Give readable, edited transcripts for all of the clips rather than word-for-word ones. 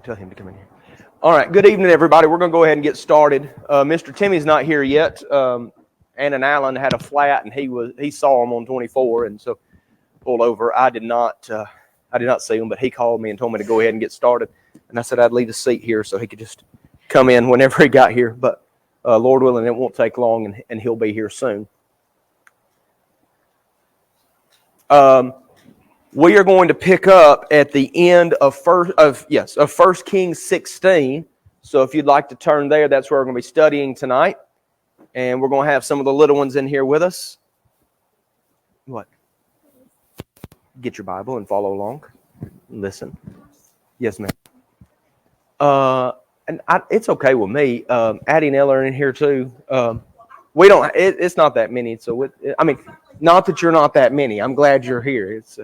Tell him to come in here. All right. Good evening, everybody. We're going to go ahead and get started. Mr. Timmy's not here yet. Ann and Allen had a flat, and he saw him on 24, and so pulled over. I did not see him, but he called me and told me to go ahead and get started. And I said I'd leave a seat here so he could just come in whenever he got here. But Lord willing, it won't take long, and he'll be here soon. We are going to pick up at the end of First Kings 16. So if you'd like to turn there, that's where we're going to be studying tonight. And we're going to have some of the little ones in here with us. What? Get your Bible and follow along. Listen. Yes, ma'am. It's okay with me. Addie and Ella are in here too. We don't. It's not that many. So not that you're not that many. I'm glad you're here. It's.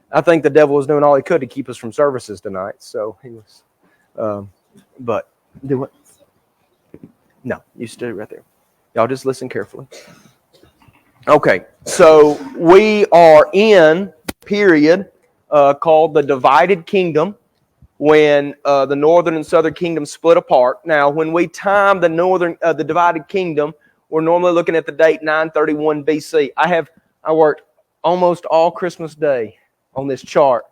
I think the devil was doing all he could to keep us from services tonight. So he was. But do what? No, you stay right there. Y'all just listen carefully. Okay, so we are in period called the Divided Kingdom, when the northern and southern kingdoms split apart. Now, when we time the Divided Kingdom, we're normally looking at the date 931 BC. I worked almost all Christmas Day on this chart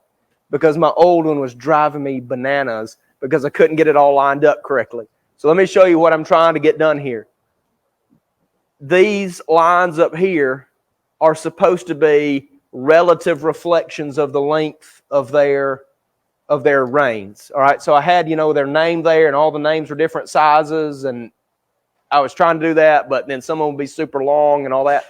because my old one was driving me bananas because I couldn't get it all lined up correctly. So let me show you what I'm trying to get done here. These lines up here are supposed to be relative reflections of the length of their reigns. All right, so I had, their name there, and all the names were different sizes, and I was trying to do that, but then some of them would be super long and all that.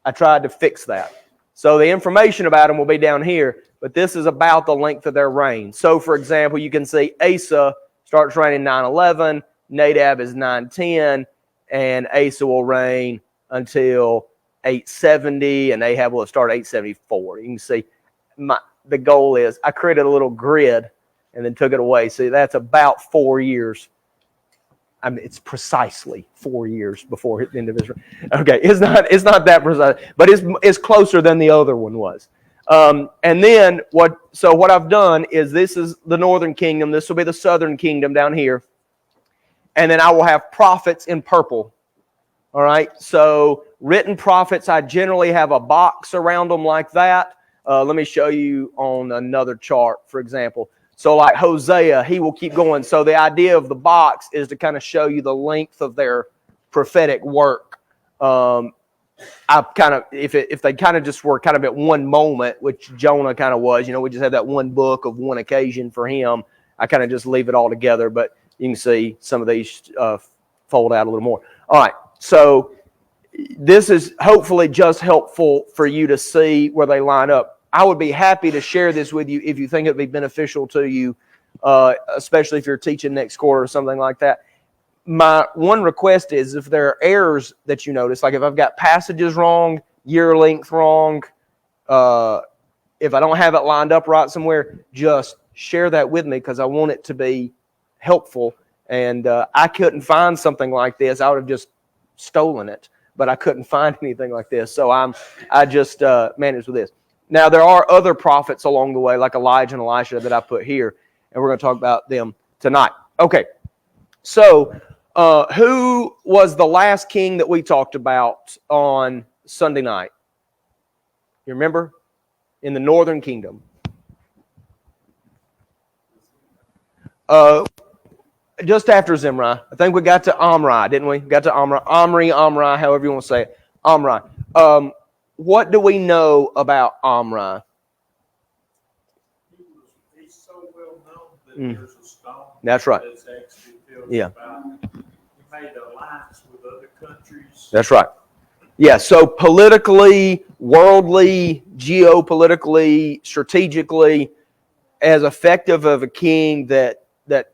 I tried to fix that. So the information about them will be down here, but this is about the length of their reign. So, for example, you can see Asa starts reigning 911, Nadab is 910, and Asa will reign until 870, and Ahab will start 874. You can see the goal is I created a little grid and then took it away. See, that's about 4 years. It's precisely 4 years before the end of Israel. Okay, it's not that precise, but it's closer than the other one was. And then what I've done is this is the northern kingdom. This will be the southern kingdom down here. And then I will have prophets in purple. All right, so written prophets, I generally have a box around them like that. Let me show you on another chart, for example. So like Hosea, he will keep going. So the idea of the box is to kind of show you the length of their prophetic work. If they kind of just were kind of at one moment, which Jonah kind of was, we just had that one book of one occasion for him. I kind of just leave it all together, but you can see some of these fold out a little more. All right, so this is hopefully just helpful for you to see where they line up. I would be happy to share this with you if you think it would be beneficial to you, especially if you're teaching next quarter or something like that. My one request is if there are errors that you notice, like if I've got passages wrong, year length wrong, if I don't have it lined up right somewhere, just share that with me because I want it to be helpful. And I couldn't find something like this. I would have just stolen it, but I couldn't find anything like this. So I just managed with this. Now, there are other prophets along the way, like Elijah and Elisha, that I put here, and we're going to talk about them tonight. Okay, so who was the last king that we talked about on Sunday night? You remember? In the northern kingdom. Just after Zimri. I think we got to Omri, didn't we? Got to Omri, however you want to say it. Omri. What do we know about Omri? He's so well known that there's a stone. That's right. That's actually filled Yeah. He made alliance with other countries. That's right. Yeah, so politically, worldly, geopolitically, strategically, as effective of a king that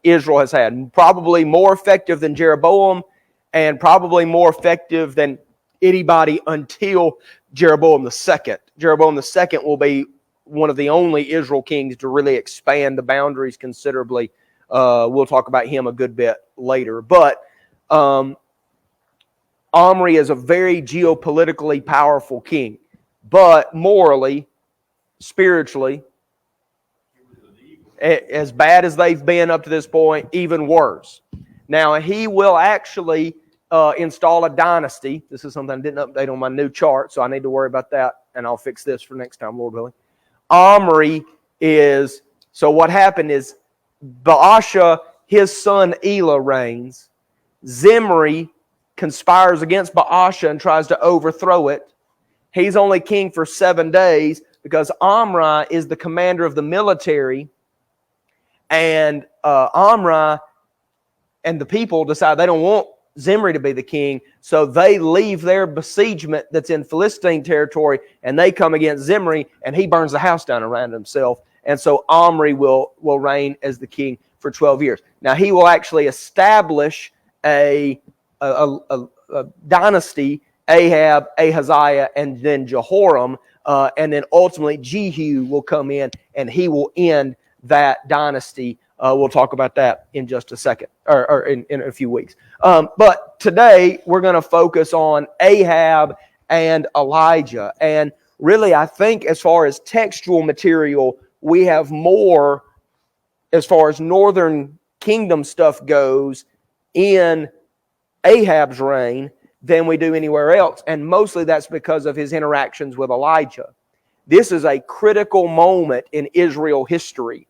Israel has had. Probably more effective than Jeroboam and probably more effective than anybody until Jeroboam II. Jeroboam II will be one of the only Israel kings to really expand the boundaries considerably. We'll talk about him a good bit later. But Omri is a very geopolitically powerful king. But morally, spiritually, as bad as they've been up to this point, even worse. Now, he will actually install a dynasty. This is something I didn't update on my new chart, so I need to worry about that, and I'll fix this for next time, Lord willing. Omri is, so what happened is Baasha, his son Elah, reigns. Zimri conspires against Baasha and tries to overthrow it. He's only king for 7 days because Omri is the commander of the military, and Omri and the people decide they don't want Zimri to be the king, so they leave their besiegement that's in Philistine territory, and they come against Zimri, and he burns the house down around himself. And so Omri will reign as the king for 12 years. Now, he will actually establish a dynasty, Ahab, Ahaziah, and then Jehoram, and then ultimately Jehu will come in, and he will end that dynasty. We'll talk about that in just a second, or in a few weeks. But today, we're going to focus on Ahab and Elijah. And really, I think as far as textual material, we have more as far as northern kingdom stuff goes in Ahab's reign than we do anywhere else. And mostly that's because of his interactions with Elijah. This is a critical moment in Israel history.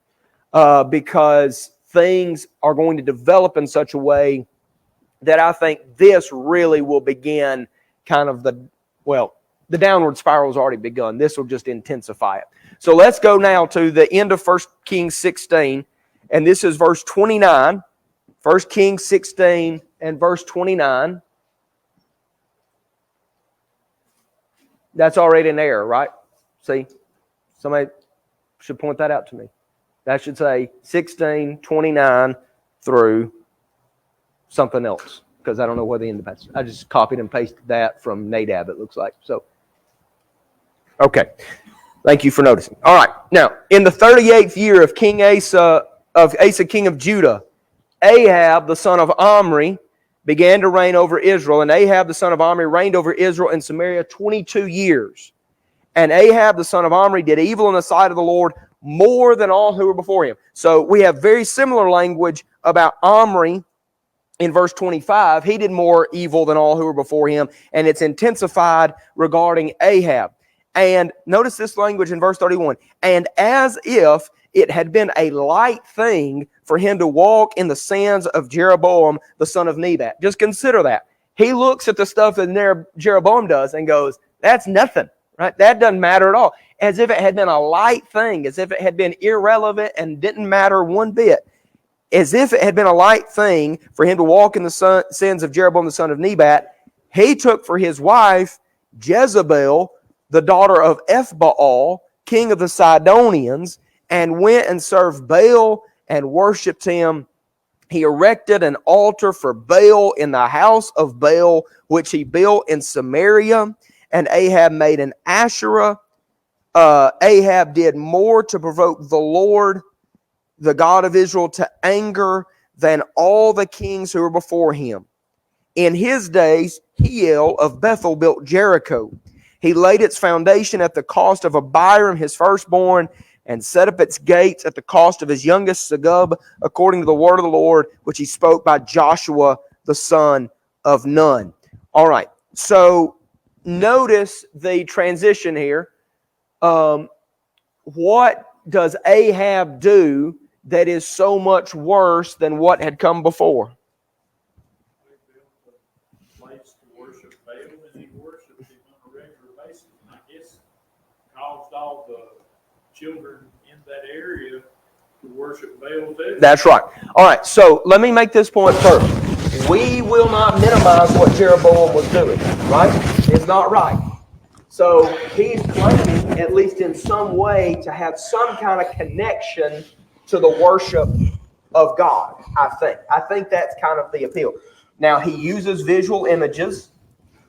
Because things are going to develop in such a way that I think this really will begin kind of the downward spiral has already begun. This will just intensify it. So let's go now to the end of 1 Kings 16, and this is verse 29. 1 Kings 16 and verse 29. That's already an error, right? See? Somebody should point that out to me. That should say 16:29 through something else, because I don't know where the end of that is. I just copied and pasted that from Nadab, it looks like. So, okay. Thank you for noticing. All right. Now, in the 38th year of King Asa, king of Judah, Ahab, the son of Omri, began to reign over Israel. And Ahab, the son of Omri, reigned over Israel in Samaria 22 years. And Ahab, the son of Omri, did evil in the sight of the Lord more than all who were before him. So we have very similar language about Omri in verse 25. He did more evil than all who were before him, and it's intensified regarding Ahab. And notice this language in verse 31. And as if it had been a light thing for him to walk in the sins of Jeroboam, the son of Nebat. Just consider that. He looks at the stuff that Jeroboam does and goes, that's nothing, right? That doesn't matter at all. As if it had been a light thing, as if it had been irrelevant and didn't matter one bit. As if it had been a light thing for him to walk in the sins of Jeroboam the son of Nebat, he took for his wife Jezebel, the daughter of Ethbaal, king of the Sidonians, and went and served Baal and worshipped him. He erected an altar for Baal in the house of Baal, which he built in Samaria, and Ahab made an Asherah. Ahab did more to provoke the Lord, the God of Israel, to anger than all the kings who were before him. In his days, Hiel of Bethel built Jericho. He laid its foundation at the cost of Abiram, his firstborn, and set up its gates at the cost of his youngest Segub, according to the word of the Lord, which he spoke by Joshua, the son of Nun. All right, so notice the transition here. What does Ahab do that is so much worse than what had come before? They built a place to worship Baal, and he worshipped him on a regular basis. And I guess caused all the children in that area to worship Baal too. That's right. All right, so let me make this point first. We will not minimize what Jeroboam was doing, right? It's not right. So he's claiming, at least in some way, to have some kind of connection to the worship of God, I think. I think that's kind of the appeal. Now, he uses visual images,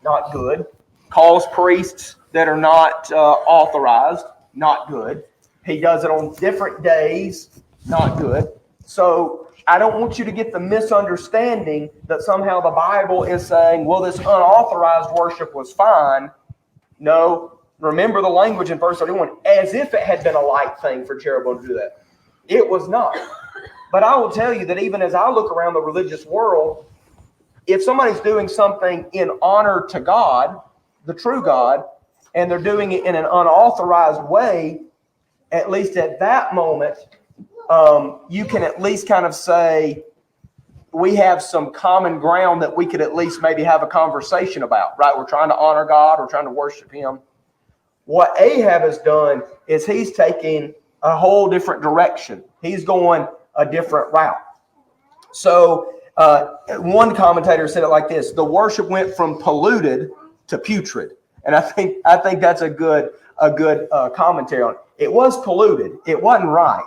not good. Calls priests that are not authorized, not good. He does it on different days, not good. So I don't want you to get the misunderstanding that somehow the Bible is saying, well, this unauthorized worship was fine. No, remember the language in verse 31, as if it had been a light thing for Jeroboam to do that. It was not. But I will tell you that even as I look around the religious world, if somebody's doing something in honor to God, the true God, and they're doing it in an unauthorized way, at least at that moment, you can at least kind of say, we have some common ground that we could at least maybe have a conversation about, right? We're trying to honor God. We're trying to worship Him. What Ahab has done is he's taking a whole different direction. He's going a different route. So one commentator said it like this: the worship went from polluted to putrid. And I think that's a good commentary on it. It was polluted. It wasn't right.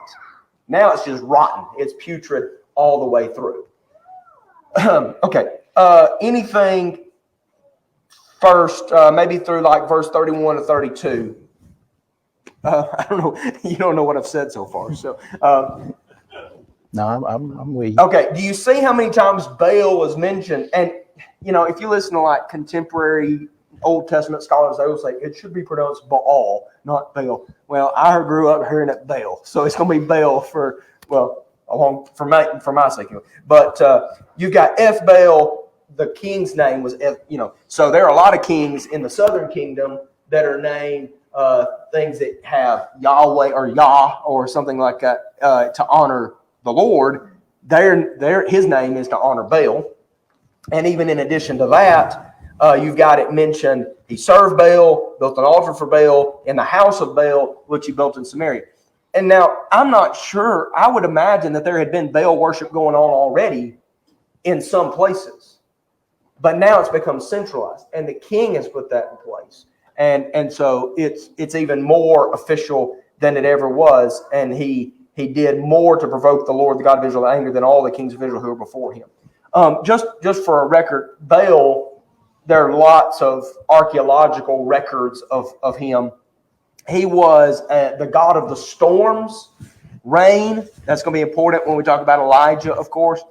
Now it's just rotten. It's putrid all the way through. Okay. Anything first, maybe through like verse 31 to 32. I don't know. You don't know what I've said so far. So, No, I'm with you. okay. Do you see how many times Baal was mentioned? And, if you listen to like contemporary Old Testament scholars, they will say it should be pronounced Baal, not Baal. Well, I grew up hearing it Baal. So it's going to be Baal for my sake. But you've got Baal. The king's name was So there are a lot of kings in the southern kingdom that are named things that have Yahweh or Yah or something like that to honor the Lord. His name is to honor Baal. And even in addition to that, you've got it mentioned he served Baal, built an altar for Baal in the house of Baal, which he built in Samaria. And now I'm not sure. I would imagine that there had been Baal worship going on already in some places. But now it's become centralized, and the king has put that in place. And so it's even more official than it ever was. And he did more to provoke the Lord, the God of Israel, to anger than all the kings of Israel who were before him. Just for a record, Baal, there are lots of archaeological records of him. He was the god of the storms, rain. That's going to be important when we talk about Elijah, of course.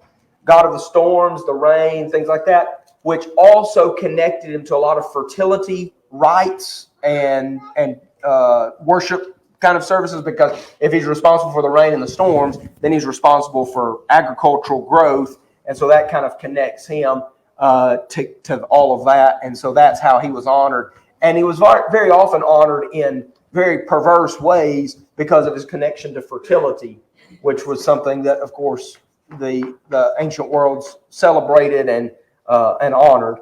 God of the storms, the rain, things like that, which also connected him to a lot of fertility rites and worship kind of services, because if he's responsible for the rain and the storms, then he's responsible for agricultural growth. And so that kind of connects him to all of that. And so that's how he was honored. And he was very often honored in very perverse ways because of his connection to fertility, which was something that, of course, the ancient worlds celebrated and honored.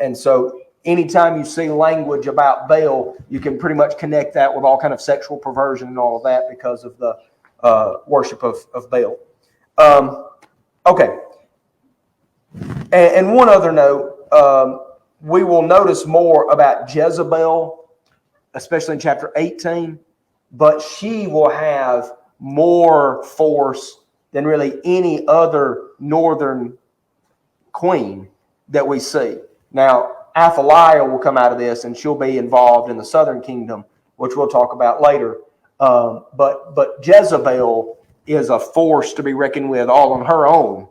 And so anytime you see language about Baal, you can pretty much connect that with all kind of sexual perversion and all of that because of the worship of Baal. Okay. And one other note, we will notice more about Jezebel, especially in chapter 18, but she will have more force than really any other northern queen that we see. Now, Athaliah will come out of this, and she'll be involved in the southern kingdom, which we'll talk about later. But Jezebel is a force to be reckoned with all on her own.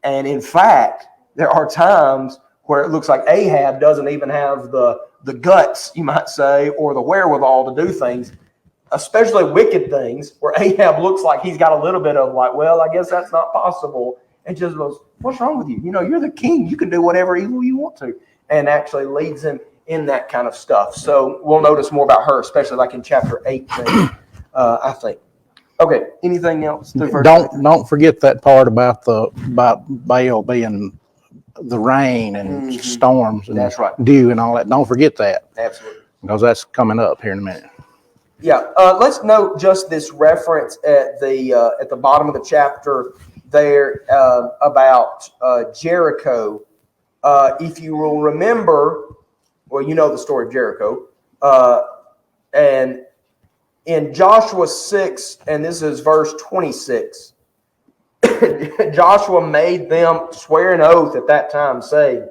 And in fact, there are times where it looks like Ahab doesn't even have the guts, you might say, or the wherewithal to do things, especially wicked things, where Ahab looks like he's got a little bit of like, well, I guess that's not possible. And just goes, what's wrong with you? You're the king. You can do whatever evil you want to. And actually leads him in that kind of stuff. So we'll notice more about her, especially like in chapter 18, I think. Okay, anything else? Don't forget that part about Baal being the rain and storms and That's right. dew and all that. Don't forget that. Absolutely. Because that's coming up here in a minute. Yeah, let's note just this reference at the bottom of the chapter there about Jericho. If you will remember, well, you know the story of Jericho, and in Joshua 6, and this is verse 26, Joshua made them swear an oath at that time, saying,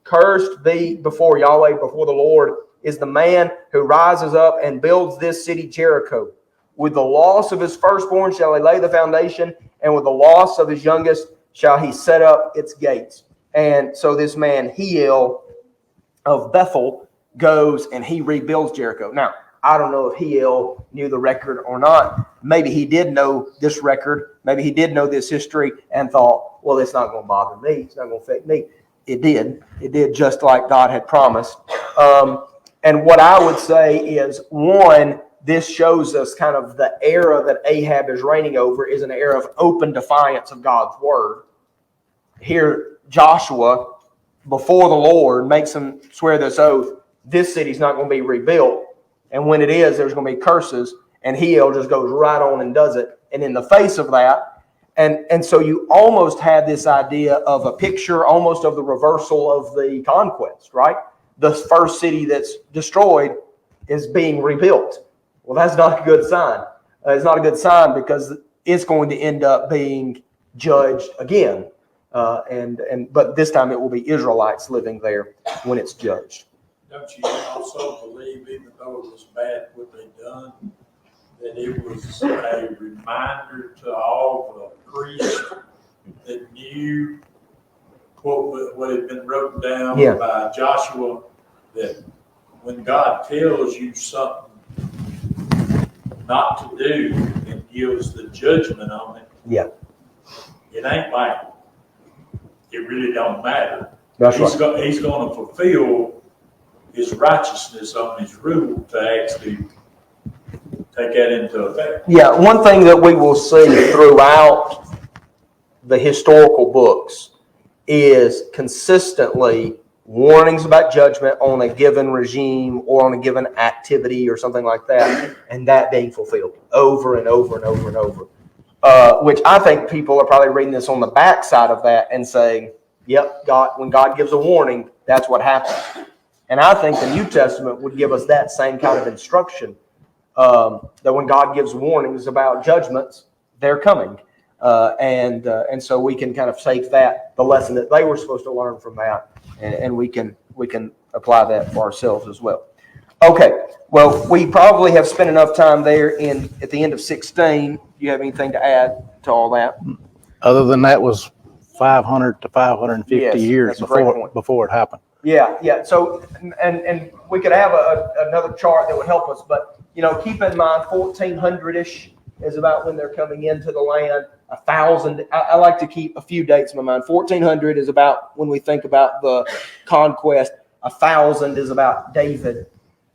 "Cursed be before Yahweh, before the Lord, is the man who rises up and builds this city Jericho. With the loss of his firstborn shall he lay the foundation, and with the loss of his youngest shall he set up its gates." And so this man, Hiel of Bethel, goes and he rebuilds Jericho. Now, I don't know if Hiel knew the record or not. Maybe he did know this record. Maybe he did know this history and thought, well, it's not going to bother me. It's not going to affect me. It did. It did, just like God had promised. And what I would say is, one, this shows us kind of the era that Ahab is reigning over is an era of open defiance of God's word. Here, Joshua, before the Lord, makes him swear this oath, this city's not going to be rebuilt. And when it is, there's going to be curses. And Hiel just goes right on and does it. And in the face of that, and so you almost have this idea of a picture almost of the reversal of the conquest, right? The first city that's destroyed is being rebuilt. Well, that's not a good sign. It's not a good sign because it's going to end up being judged again. But this time it will be Israelites living there when it's judged. Don't you also believe, even though it was bad what they done, that it was a reminder to all the priests that knew what had been written down by Joshua, that when God tells you something not to do and gives the judgment on it, it ain't like it really don't matter. That's He's right. He's going to fulfill his righteousness on his rule to actually take that into effect. Yeah, one thing that we will see throughout the historical books is consistently warnings about judgment on a given regime or on a given activity or something like that, and that being fulfilled over and over and over and over. Which I think people are probably reading this on the backside of that and saying, yep, God, when God gives a warning, that's what happens. And I think the New Testament would give us that same kind of instruction, that when God gives warnings about judgments, they're coming. And so we can kind of take that, the lesson that they were supposed to learn from that, and we can apply that for ourselves as well. Okay, well, we probably have spent enough time there at the end of 16. Do you have anything to add to all that? Other than that was 500 to 550 Yes, years that's a great point. before it happened. Yeah. So, and we could have another chart that would help us, but keep in mind 1400-ish is about when they're coming into the land. 1,000. I like to keep a few dates in my mind. 1400 is about when we think about the conquest. 1,000 is about David.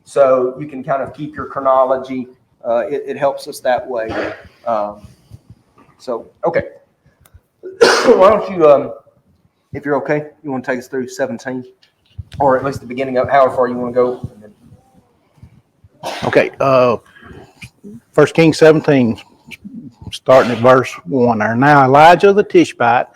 So you can kind of keep your chronology. It helps us that way. So okay. Why don't you, if you're okay, you want to take us through 17, or at least the beginning of however far you want to go. Okay. 1 Kings 17, starting at verse 1 there. Now Elijah the Tishbite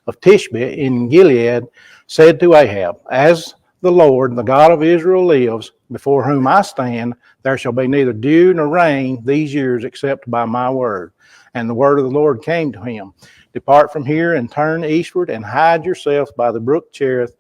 of Tishbe in Gilead said to Ahab, as the Lord, the God of Israel lives, before whom I stand, there shall be neither dew nor rain these years except by my word. And the word of the Lord came to him, depart from here and turn eastward and hide yourself by the brook Cherith,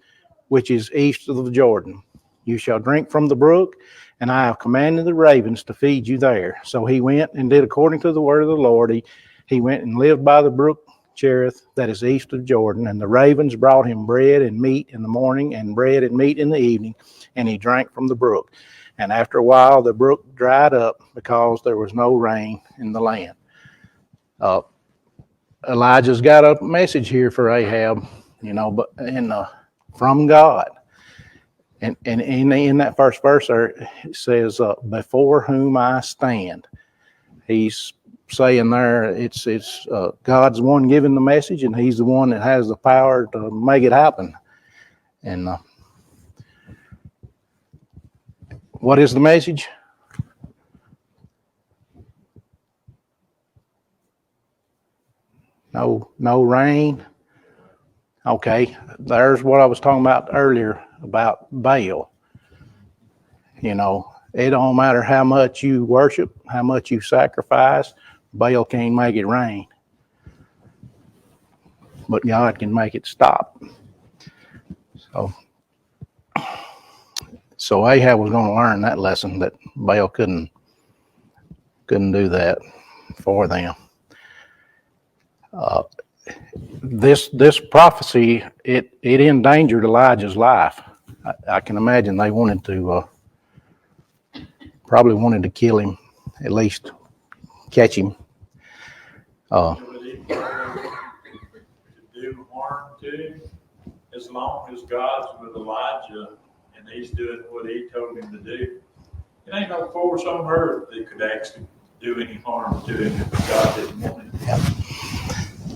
which is east of the Jordan. You shall drink from the brook, and I have commanded the ravens to feed you there. So he went and did according to the word of the Lord. He went and lived by the brook Cherith, that is east of Jordan, and the ravens brought him bread and meat in the morning and bread and meat in the evening, and he drank from the brook. And after a while the brook dried up because there was no rain in the land. Elijah's got a message here for Ahab, but from God. And in that first verse there, it says, before whom I stand. He's saying there it's God's the one giving the message, and he's the one that has the power to make it happen. And what is the message? No rain. Okay, there's what I was talking about earlier about Baal. It don't matter how much you worship, how much you sacrifice, Baal can't make it rain. But God can make it stop. So Ahab was going to learn that lesson, that Baal couldn't do that for them. This prophecy, it endangered Elijah's life. I can imagine they wanted to probably wanted to kill him, at least catch him. Would he to do harm to him as long as God's with Elijah and he's doing what he told him to do? It ain't no force on earth that could actually do any harm to him if God didn't want it.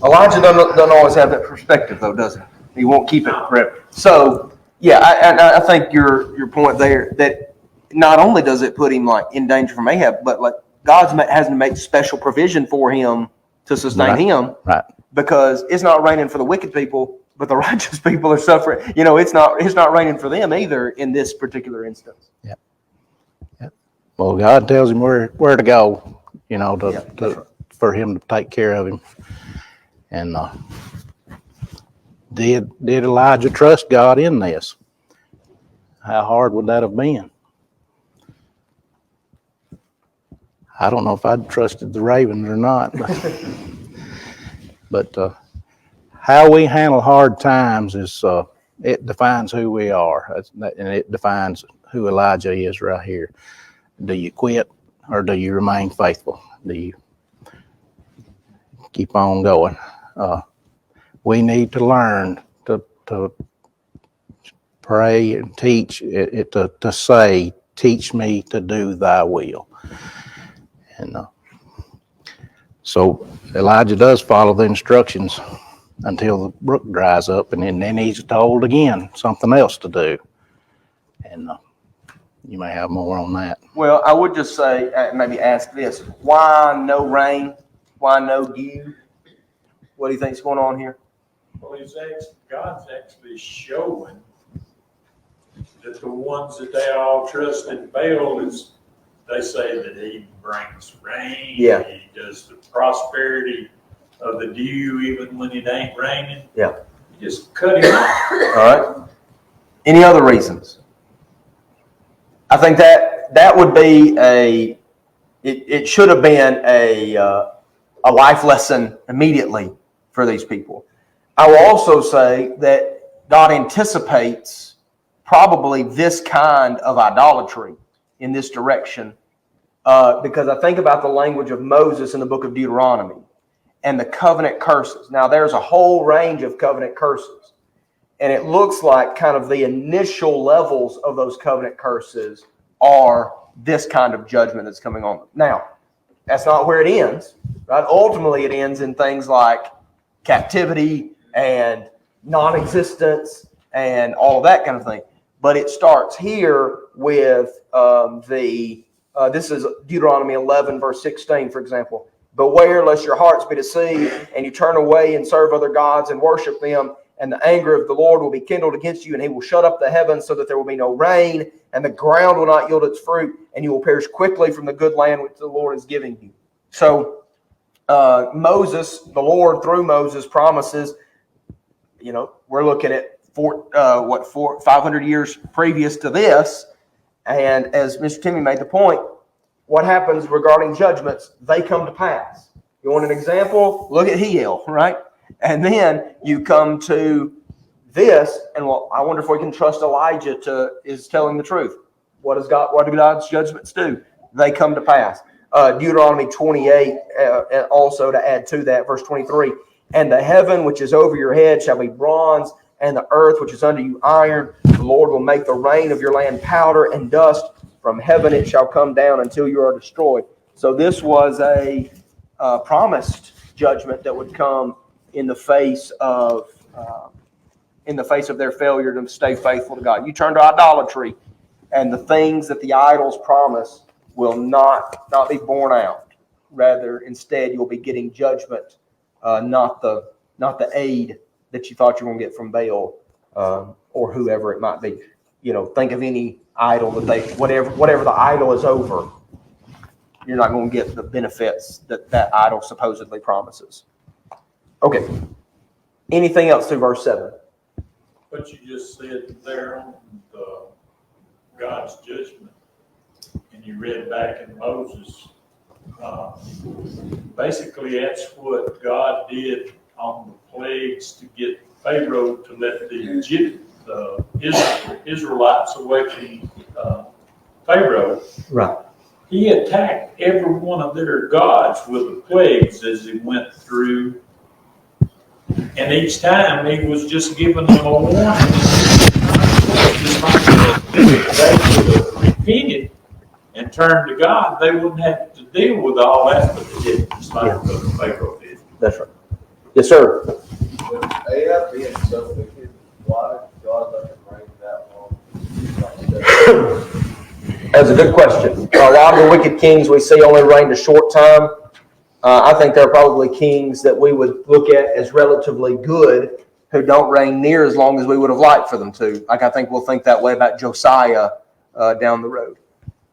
Elijah doesn't always have that perspective, though, does he? He won't keep it forever. So, yeah, I think your point there, that not only does it put him like in danger from Ahab, but like God's has to make special provision for him to sustain him, Right. because it's not raining for the wicked people, but the righteous people are suffering. You know, it's not raining for them either in this particular instance. Yep. Well, God tells him where to go, you know, for him to take care of him. And did Elijah trust God in this? How hard would that have been? I don't know if I'd trusted the ravens or not, but how we handle hard times is it defines who we are, and it defines who Elijah is right here. Do you quit or do you remain faithful? Do you keep on going? We need to learn to pray and teach it to say, teach me to do thy will. And so Elijah does follow the instructions until the brook dries up, and then he's told again something else to do. And you may have more on that. Well, I would just say, maybe ask this: why no rain? Why no dew? What do you think's going on here? Well, God's actually showing that the ones that they all trust in Baal is, they say that he brings rain. Yeah. He does the prosperity of the dew even when it ain't raining. Yeah. You just cut him off. All right. Any other reasons? I think that would be it should have been a life lesson immediately for these people. I will also say that God anticipates probably this kind of idolatry in this direction, because I think about the language of Moses in the book of Deuteronomy and the covenant curses. Now, there's a whole range of covenant curses, and it looks like kind of the initial levels of those covenant curses are this kind of judgment that's coming on them. Now, that's not where it ends, right? Ultimately, it ends in things like captivity and non-existence and all of that kind of thing. But it starts here with this is Deuteronomy 11, verse 16, for example. Beware lest your hearts be deceived, and you turn away and serve other gods and worship them, and the anger of the Lord will be kindled against you, and he will shut up the heavens so that there will be no rain, and the ground will not yield its fruit, and you will perish quickly from the good land which the Lord is giving you. So Moses, the Lord through Moses promises, we're looking at 500 years previous to this. And as Mr. Timmy made the point, what happens regarding judgments, they come to pass. You want an example? Look at Hiel, right? And then you come to this, and well, I wonder if we can trust Elijah is telling the truth. What do God's judgments do? They come to pass. Deuteronomy 28, also to add to that, verse 23, and the heaven which is over your head shall be bronze, and the earth which is under you iron. The Lord will make the rain of your land powder and dust. From heaven it shall come down until you are destroyed. So this was a promised judgment that would come in the face of their failure to stay faithful to God. You turn to idolatry, and the things that the idols promise will not be borne out. Rather, instead, you'll be getting judgment, not the aid that you thought you were going to get from Baal or whoever it might be. Think of any idol that whatever the idol is over, you're not going to get the benefits that idol supposedly promises. Okay. Anything else through verse 7? What you just said there on God's judgment, and you read back in Moses, basically that's what God did on the plagues to get Pharaoh to let the Israelites away from Pharaoh. Right. he attacked every one of their gods with the plagues as he went through. And each time he was just giving them a warning. If they would have repented and turned to God, they wouldn't have to deal with all that, but they didn't, just like the Pharaoh did. That's right. Yes, sir. With Ahab being so wicked, why did God let him reign that long? That's a good question. A lot of the wicked kings we see only reigned a short time. I think there are probably kings that we would look at as relatively good who don't reign near as long as we would have liked for them to. Like I think we'll think that way about Josiah down the road.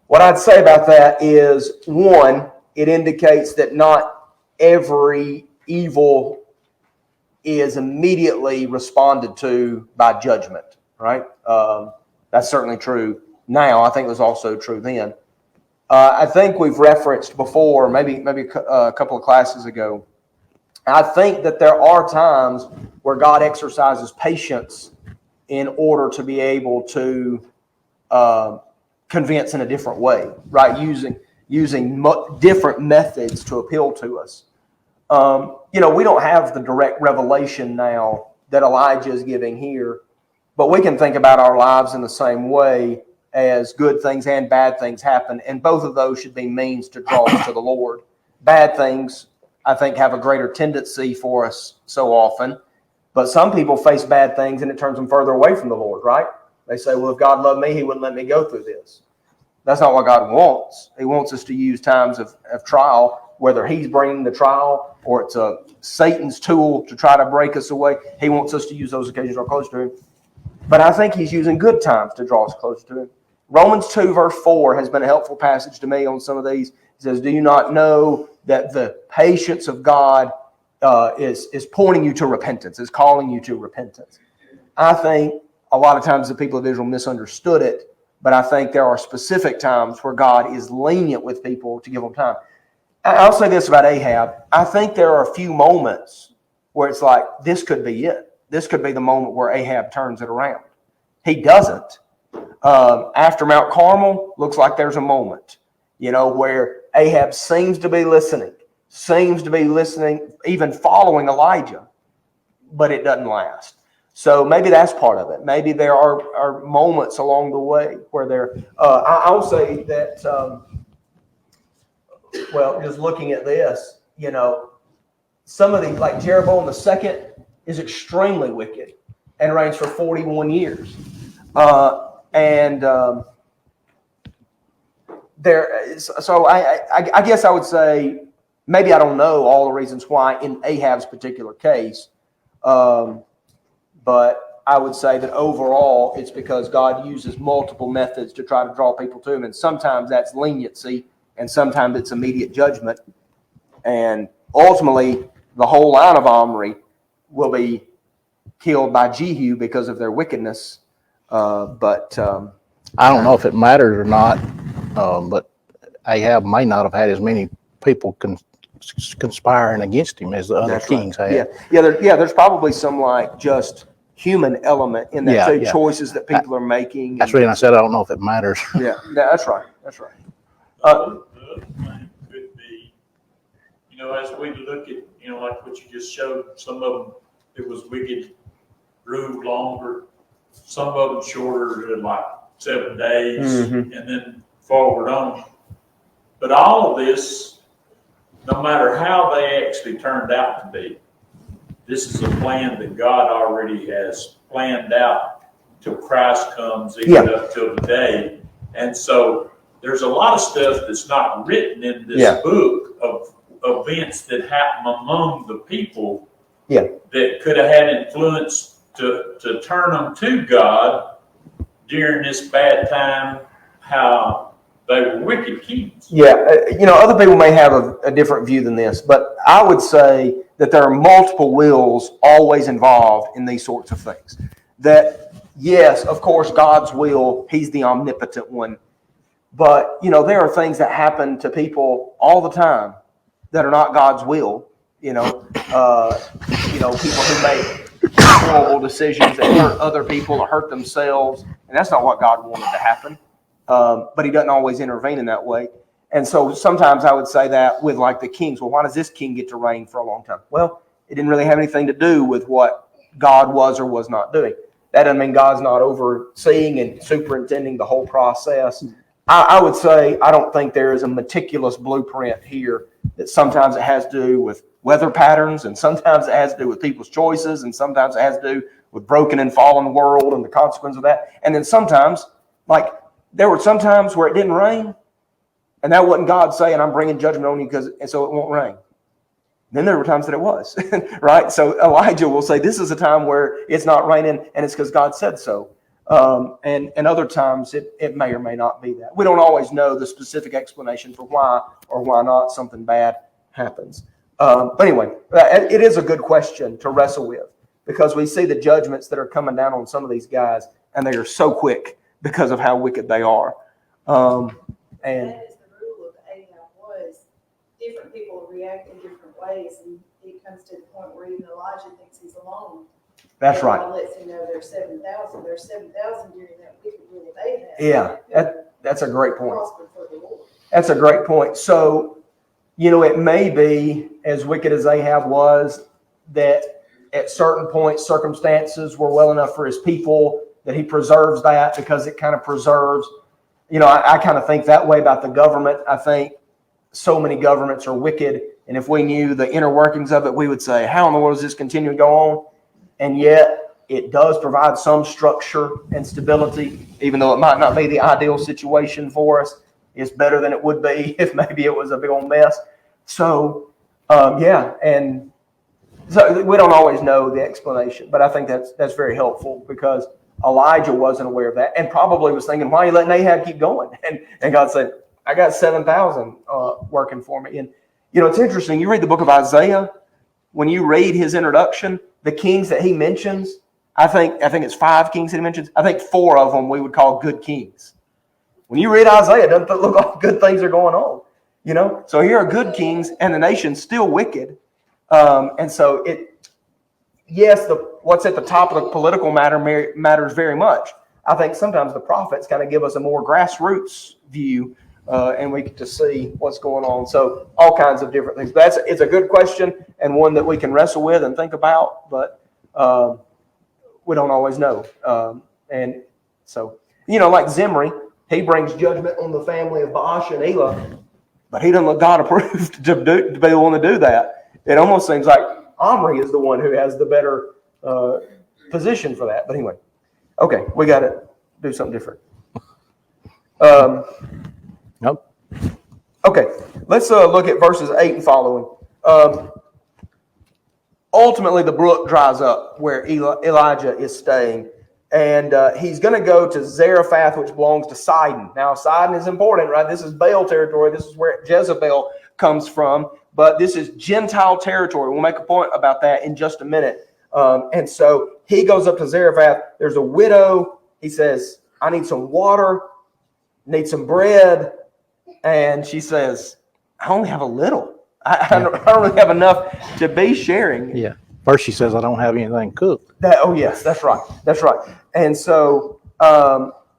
What I'd say about that is, one, it indicates that not every evil is immediately responded to by judgment, right? That's certainly true now. I think it was also true then. I think we've referenced before, maybe a couple of classes ago, I think that there are times where God exercises patience in order to be able to convince in a different way, right? Using different methods to appeal to us. We don't have the direct revelation now that Elijah is giving here, but we can think about our lives in the same way as good things and bad things happen, and both of those should be means to draw us to the Lord. Bad things, I think, have a greater tendency for us so often, but some people face bad things and it turns them further away from the Lord, right? They say, well, if God loved me, he wouldn't let me go through this. That's not what God wants. He wants us to use times of trial, whether he's bringing the trial or it's Satan's tool to try to break us away. He wants us to use those occasions to draw close to him. But I think he's using good times to draw us closer to him. Romans 2 verse 4 has been a helpful passage to me on some of these. It says, do you not know that the patience of God is pointing you to repentance, is calling you to repentance? I think a lot of times the people of Israel misunderstood it, but I think there are specific times where God is lenient with people to give them time. I'll say this about Ahab. I think there are a few moments where it's like, this could be it. This could be the moment where Ahab turns it around. He doesn't. After Mount Carmel, looks like there's a moment, where Ahab seems to be listening, even following Elijah, but it doesn't last. So maybe that's part of it. Maybe there are moments along the way where there. I'll say that. Just looking at this, some of these, like Jeroboam II, is extremely wicked and reigns for 41 years. So I guess I would say, maybe I don't know all the reasons why in Ahab's particular case, but I would say that overall it's because God uses multiple methods to try to draw people to him, and sometimes that's leniency, and sometimes it's immediate judgment, and ultimately the whole line of Omri will be killed by Jehu because of their wickedness. But I don't know if it matters or not, but Ahab may not have had as many people conspiring against him as the other kings had. There's probably some just human element in that too. Yeah. Choices that people are making. That's the reason I said I don't know if it matters. Yeah, that's right. The other thing could be, as we look at, like what you just showed, some of them, it was wicked, ruled longer, some of them shorter than 7 days, and then forward on. But all of this, no matter how they actually turned out to be, this is a plan that God already has planned out till Christ comes, even up till today. And so there's a lot of stuff that's not written in this book of events that happen among the people that could have had influence to turn them to God during this bad time, how they were wicked kings. Other people may have a different view than this, but I would say that there are multiple wills always involved in these sorts of things. That, yes, of course, God's will, he's the omnipotent one. But, there are things that happen to people all the time that are not God's will. People who make horrible decisions that hurt other people or hurt themselves. And that's not what God wanted to happen. But he doesn't always intervene in that way. And so sometimes I would say that with like the kings. Well, why does this king get to reign for a long time? Well, it didn't really have anything to do with what God was or was not doing. That doesn't mean God's not overseeing and superintending the whole process. I would say I don't think there is a meticulous blueprint here, that sometimes it has to do with weather patterns, and sometimes it has to do with people's choices, and sometimes it has to do with broken and fallen world and the consequence of that. And then sometimes, like there were some times where it didn't rain, and that wasn't God saying, I'm bringing judgment on you and so it won't rain. Then there were times that it was, right? So Elijah will say, this is a time where it's not raining, and it's because God said so. And other times it may or may not be that. We don't always know the specific explanation for why or why not something bad happens. But anyway, it is a good question to wrestle with, because we see the judgments that are coming down on some of these guys, and they are so quick because of how wicked they are. And that is the rule of Ahab, was different people react in different ways, and it comes to the point where even Elijah thinks he's alone. that's And right. God lets him know there's 7,000. There's 7,000 during that wicked rule of Ahab. Yeah, that's a great point. Prospered for the Lord. That's a great point. So, it may be as wicked as Ahab was, that at certain points, circumstances were well enough for his people that he preserves that, because it kind of preserves, I kind of think that way about the government. I think so many governments are wicked, and if we knew the inner workings of it, we would say, how in the world does this continue to go on? And yet it does provide some structure and stability, even though it might not be the ideal situation for us. It's better than it would be if maybe it was a big old mess. So, and so we don't always know the explanation, but I think that's very helpful, because Elijah wasn't aware of that, and probably was thinking, why are you letting Ahab keep going? And God said, I got 7,000 working for me. And, it's interesting. You read the book of Isaiah, when you read his introduction, the kings that he mentions, I think it's 5 kings that he mentions. I think 4 of them we would call good kings. When you read Isaiah, it doesn't look like good things are going on. So here are good kings, and the nation's still wicked. And so what's at the top of the political matters very much. I think sometimes the prophets kind of give us a more grassroots view, and we get to see what's going on. So all kinds of different things. But it's a good question, and one that we can wrestle with and think about, but we don't always know. And so, like Zimri, he brings judgment on the family of Baasha and Elah, but he doesn't look God approved to be the one to do that. It almost seems like Omri is the one who has the better position for that. But anyway, okay, we got to do something different. Nope. Okay, let's look at verses 8 and following. Ultimately, the brook dries up where Elijah is staying, and he's going to go to Zarephath, which belongs to Sidon. Now, Sidon is important, right? This is Baal territory. This is where Jezebel comes from, but this is Gentile territory. We'll make a point about that in just a minute. And so he goes up to Zarephath. There's a widow. He says, I need some water, need some bread. And she says, I only have a little. I don't really have enough to be sharing. Yeah. First she says, I don't have anything cooked. Yes, that's right. That's right. And so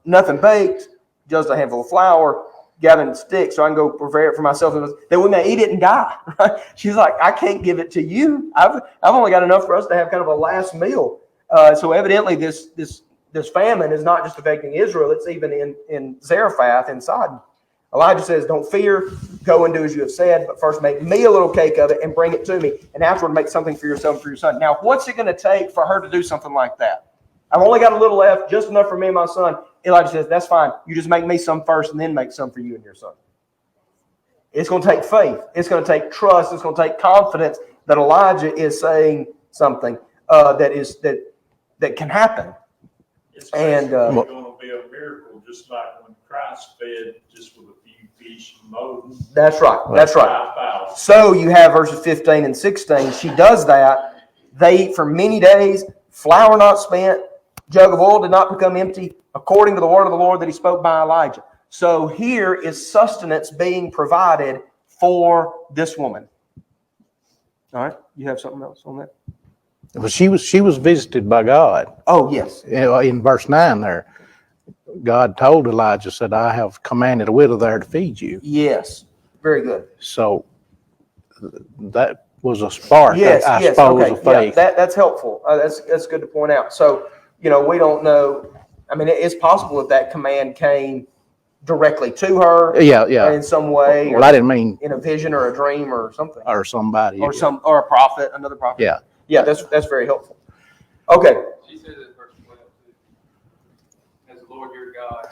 nothing baked, just a handful of flour, gathering sticks so I can go prepare it for myself, that we may eat it and die. Right? She's like, I can't give it to you. I've only got enough for us to have kind of a last meal. So evidently this famine is not just affecting Israel. It's even in Zarephath in Sidon. Elijah says, don't fear, go and do as you have said, but first make me a little cake of it and bring it to me, and afterward make something for yourself and for your son. Now, what's it going to take for her to do something like that? I've only got a little left, just enough for me and my son. Elijah says, that's fine. You just make me some first and then make some for you and your son. It's going to take faith. It's going to take trust. It's going to take confidence that Elijah is saying something that can happen. It's And, going to be a miracle, just like when Christ fed just with a few fish and loaves. That's right. That's right. 5,000. So you have verses 15 and 16. She does that. They eat for many days, flour not spent, jug of oil did not become empty, according to the word of the Lord that he spoke by Elijah. So here is sustenance being provided for this woman. All right. You have something else on that? But she was visited by God. Oh, yes. In verse 9 there. God told Elijah, said, I have commanded a widow there to feed you. Yes. Very good. So that was a spark, Yes, I yes, suppose, okay, of yeah, faith. that's helpful. That's good to point out. So, we don't know. I mean, it's possible that that command came directly to her Yeah. in some way, Well, or I didn't mean, in a vision or a dream or something, or somebody. or a prophet, another prophet. Yeah. Yeah, that's very helpful. Okay, She says in verse 12 too, as the Lord your God.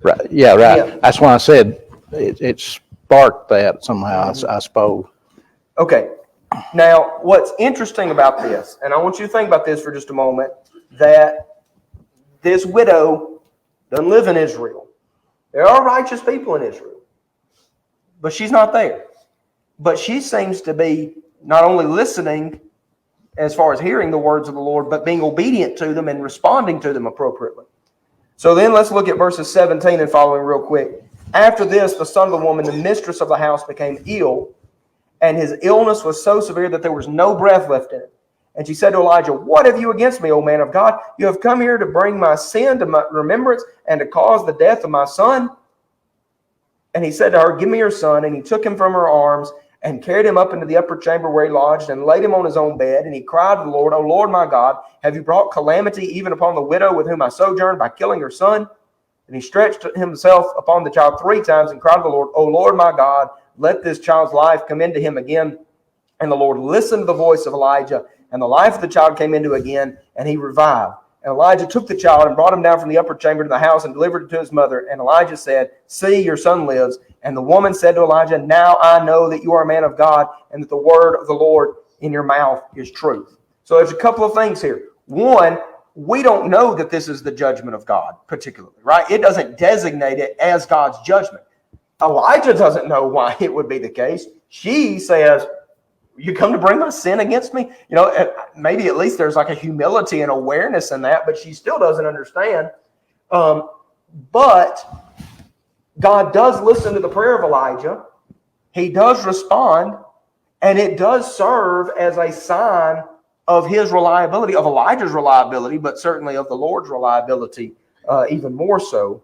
Right. Yeah, right. Yeah. That's why I said it sparked that somehow, I suppose. okay. Now, what's interesting about this, and I want you to think about this for just a moment, that this widow doesn't live in Israel. There are righteous people in Israel, but she's not there. But she seems to be not only listening as far as hearing the words of the Lord, but being obedient to them and responding to them appropriately. So then let's look at verses 17 and following real quick. After this, the son of the woman, the mistress of the house, became ill, and his illness was so severe that there was no breath left in it. And she said to Elijah, what have you against me, O man of God? You have come here to bring my sin to my remembrance and to cause the death of my son? And he said to her, give me your son. And he took him from her arms and carried him up into the upper chamber where he lodged and laid him on his own bed. And he cried to the Lord, O Lord my God, have you brought calamity even upon the widow with whom I sojourned by killing her son? And he stretched himself upon the child 3 times and cried to the Lord, O Lord my God, let this child's life come into him again. And the Lord listened to the voice of Elijah, and the life of the child came into again, and he revived. And Elijah took the child and brought him down from the upper chamber to the house and delivered it to his mother. And Elijah said, see, your son lives. And the woman said to Elijah, now I know that you are a man of God, and that the word of the Lord in your mouth is truth. So there's a couple of things here. One, we don't know that this is the judgment of God, particularly, right? It doesn't designate it as God's judgment. Elijah doesn't know why it would be the case. She says, you come to bring my sin against me? Maybe at least there's like a humility and awareness in that, but she still doesn't understand. But God does listen to the prayer of Elijah. He does respond, and it does serve as a sign of his reliability, of Elijah's reliability, but certainly of the Lord's reliability even more so.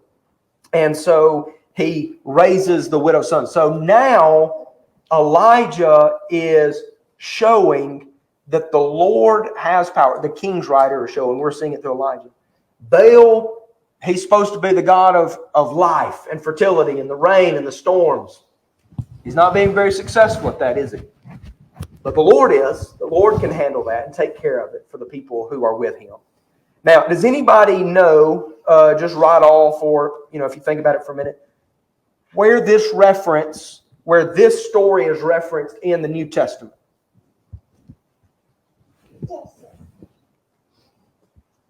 And so he raises the widow's son. So now Elijah is showing that the Lord has power. The king's writer is showing. We're seeing it through Elijah. Baal, he's supposed to be the God of life and fertility and the rain and the storms. He's not being very successful at that, is he? But the Lord is. The Lord can handle that and take care of it for the people who are with him. Now, does anybody know, just right off, or, if you think about it for a minute, where this story is referenced in the New Testament?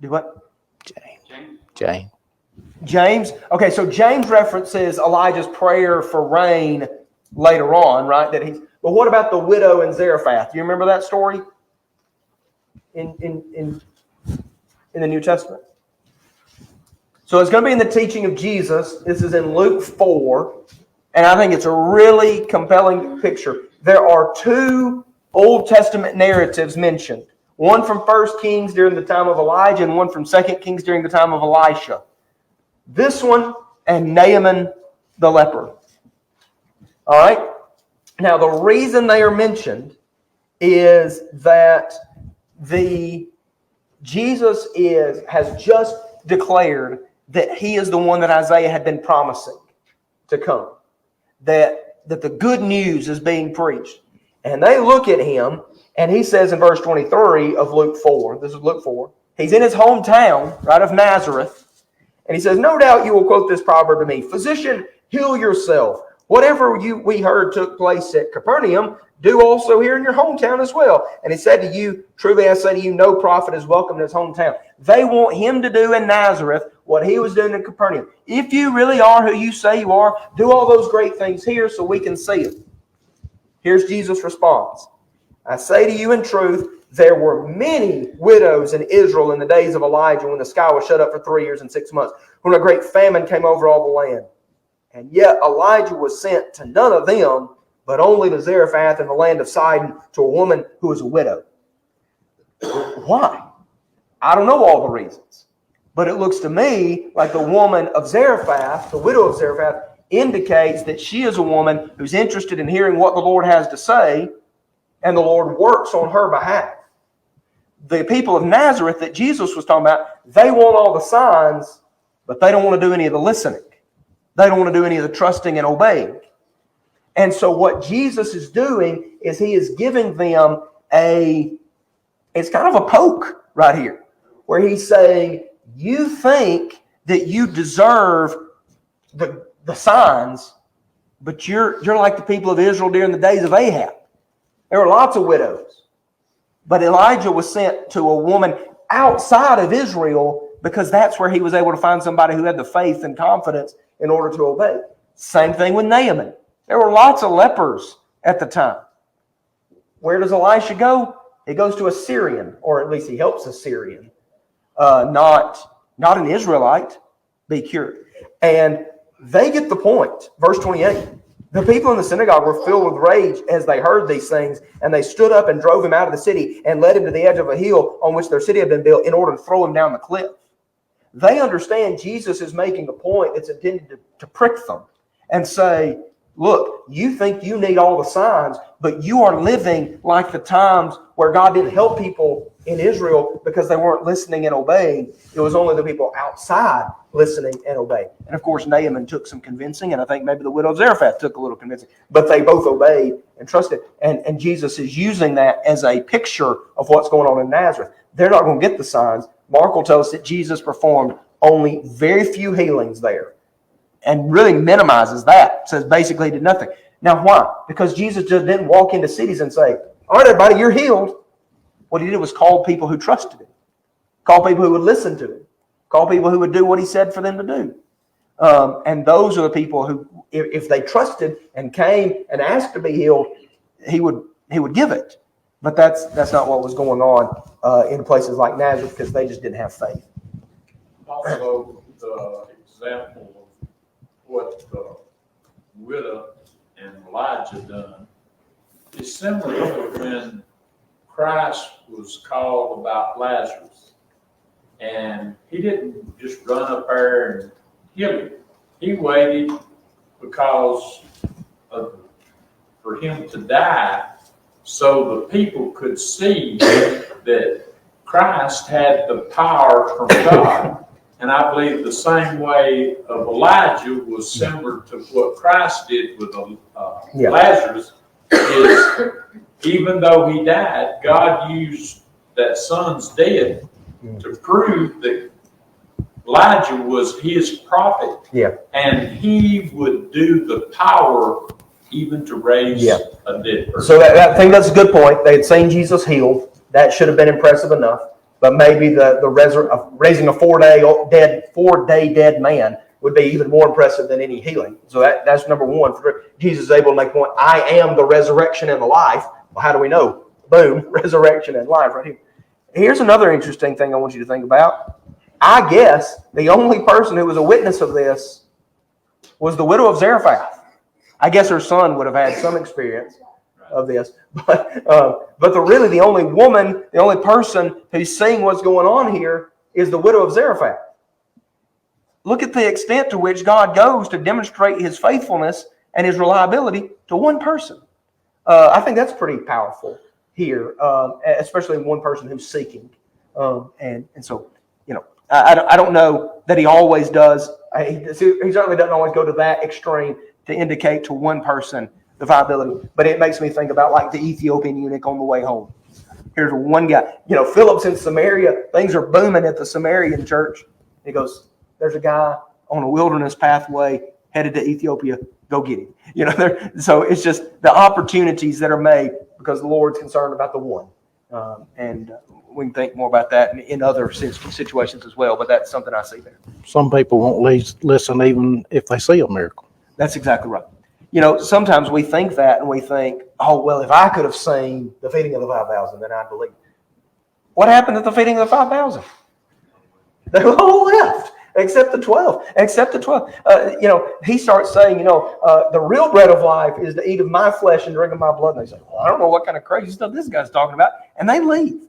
Do what? James. James. Okay, so James references Elijah's prayer for rain later on, right? But what about the widow in Zarephath? Do you remember that story in the New Testament? So it's going to be in the teaching of Jesus. This is in Luke 4, and I think it's a really compelling picture. There are 2 Old Testament narratives mentioned. One from 1 Kings during the time of Elijah, and one from 2 Kings during the time of Elisha. This one and Naaman the leper. All right? Now, the reason they are mentioned is that Jesus has just declared that he is the one that Isaiah had been promising to come. That the good news is being preached. And they look at him, and he says in verse 23 of Luke 4, this is Luke 4, he's in his hometown, right, of Nazareth, and he says, no doubt you will quote this proverb to me, physician, heal yourself. Whatever we heard took place at Capernaum, do also here in your hometown as well. And he said to you, truly I say to you, no prophet is welcome in his hometown. They want him to do in Nazareth what he was doing in Capernaum. If you really are who you say you are, do all those great things here so we can see it. Here's Jesus' response. I say to you in truth, there were many widows in Israel in the days of Elijah when the sky was shut up for 3 years and 6 months, when a great famine came over all the land. And yet Elijah was sent to none of them, but only to Zarephath in the land of Sidon, to a woman who was a widow. Why? I don't know all the reasons. But it looks to me like the woman of Zarephath, the widow of Zarephath, indicates that she is a woman who's interested in hearing what the Lord has to say, and the Lord works on her behalf. The people of Nazareth that Jesus was talking about, they want all the signs, but they don't want to do any of the listening. They don't want to do any of the trusting and obeying. And so what Jesus is doing is he is giving them it's kind of a poke right here, where he's saying, you think that you deserve the signs, but you're like the people of Israel during the days of Ahab. There were lots of widows. But Elijah was sent to a woman outside of Israel because that's where he was able to find somebody who had the faith and confidence in order to obey. Same thing with Naaman. There were lots of lepers at the time. Where does Elisha go? He goes to a Syrian, or at least he helps a Syrian, not an Israelite, be cured. And they get the point. Verse 28. The people in the synagogue were filled with rage as they heard these things, and they stood up and drove him out of the city and led him to the edge of a hill on which their city had been built in order to throw him down the cliff. They understand Jesus is making a point that's intended to prick them and say, look, you think you need all the signs, but you are living like the times where God didn't help people in Israel because they weren't listening and obeying. It was only the people outside listening and obeying. And of course, Naaman took some convincing, and I think maybe the widow of Zarephath took a little convincing, but they both obeyed and trusted. And Jesus is using that as a picture of what's going on in Nazareth. They're not going to get the signs. Mark will tell us that Jesus performed only very few healings there, and really minimizes that. Says basically he did nothing. Now why? Because Jesus just didn't walk into cities and say, all right, everybody, you're healed. What he did was call people who trusted him. Call people who would listen to him. Call people who would do what he said for them to do. And those are the people who, if they trusted and came and asked to be healed, he would give it. But that's not what was going on in places like Nazareth, because they just didn't have faith. Also, the example of what the widow and Elijah done is similar to when Christ was called about Lazarus. And he didn't just run up there and heal him. He waited because for him to die so the people could see that Christ had the power from God. And I believe the same way of Elijah was similar to what Christ did with Lazarus, is even though he died, God used that son's death to prove that Elijah was his prophet. Yeah. And he would do the power even to raise a dead person. So I think that's a good point. They had seen Jesus healed. That should have been impressive enough. But maybe the raising a 4 day dead man would be even more impressive than any healing. So that's number one. Jesus is able to make one. I am the resurrection and the life. Well, how do we know? Boom, resurrection and life right here. Here's another interesting thing I want you to think about. I guess the only person who was a witness of this was the widow of Zarephath. I guess her son would have had some experience of this, but the only woman, the only person who's seeing what's going on here is the widow of Zarephath. Look at the extent to which God goes to demonstrate his faithfulness and his reliability to one person. I think that's pretty powerful here, especially one person who's seeking. And so, I don't know that he always does. He certainly doesn't always go to that extreme to indicate to one person the viability. But it makes me think about like the Ethiopian eunuch on the way home. Here's one guy. Philip's in Samaria. Things are booming at the Samaritan church. He goes, there's a guy on a wilderness pathway headed to Ethiopia. Go get him. So it's just the opportunities that are made because the Lord's concerned about the one. And we can think more about that in other situations as well. But that's something I see there. Some people won't listen even if they see a miracle. That's exactly right. Sometimes we think that and we think, oh, well, if I could have seen the feeding of the 5,000, then I'd believe. What happened at the feeding of the 5,000? They all left, except the 12. He starts saying, the real bread of life is to eat of my flesh and drink of my blood. And they say, well, I don't know what kind of crazy stuff this guy's talking about. And they leave.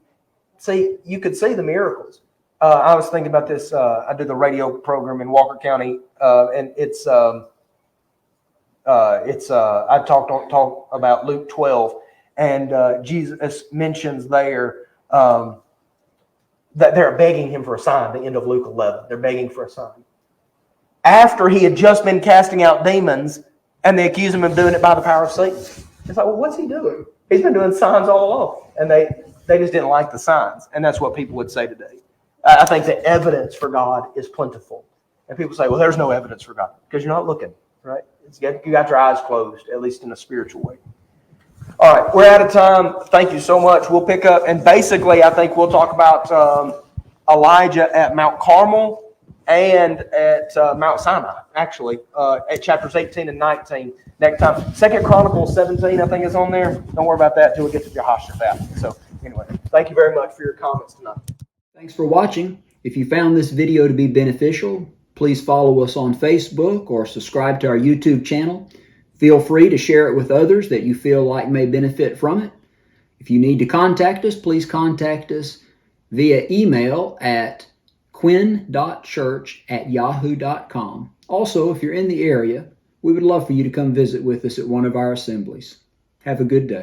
See, you could see the miracles. I was thinking about this. I do the radio program in Walker County, and I talk about Luke 12, and Jesus mentions there that they're begging him for a sign. The end of Luke 11, they're begging for a sign after he had just been casting out demons, and they accuse him of doing it by the power of Satan. It's like, well, what's he doing? He's been doing signs all along, and they just didn't like the signs, and that's what people would say today. I think the evidence for God is plentiful, and people say, well, there's no evidence for God because you're not looking, right? You got your eyes closed, at least in a spiritual way. All right, we're out of time. Thank you so much. We'll pick up, and basically, I think we'll talk about Elijah at Mount Carmel and at Mount Sinai, actually, at chapters 18 and 19 next time. 2 Chronicles 17, I think, is on there. Don't worry about that until we get to Jehoshaphat. So, anyway, thank you very much for your comments tonight. Thanks for watching. If you found this video to be beneficial, please follow us on Facebook or subscribe to our YouTube channel. Feel free to share it with others that you feel like may benefit from it. If you need to contact us, please contact us via email at quinn.church@yahoo.com. Also, if you're in the area, we would love for you to come visit with us at one of our assemblies. Have a good day.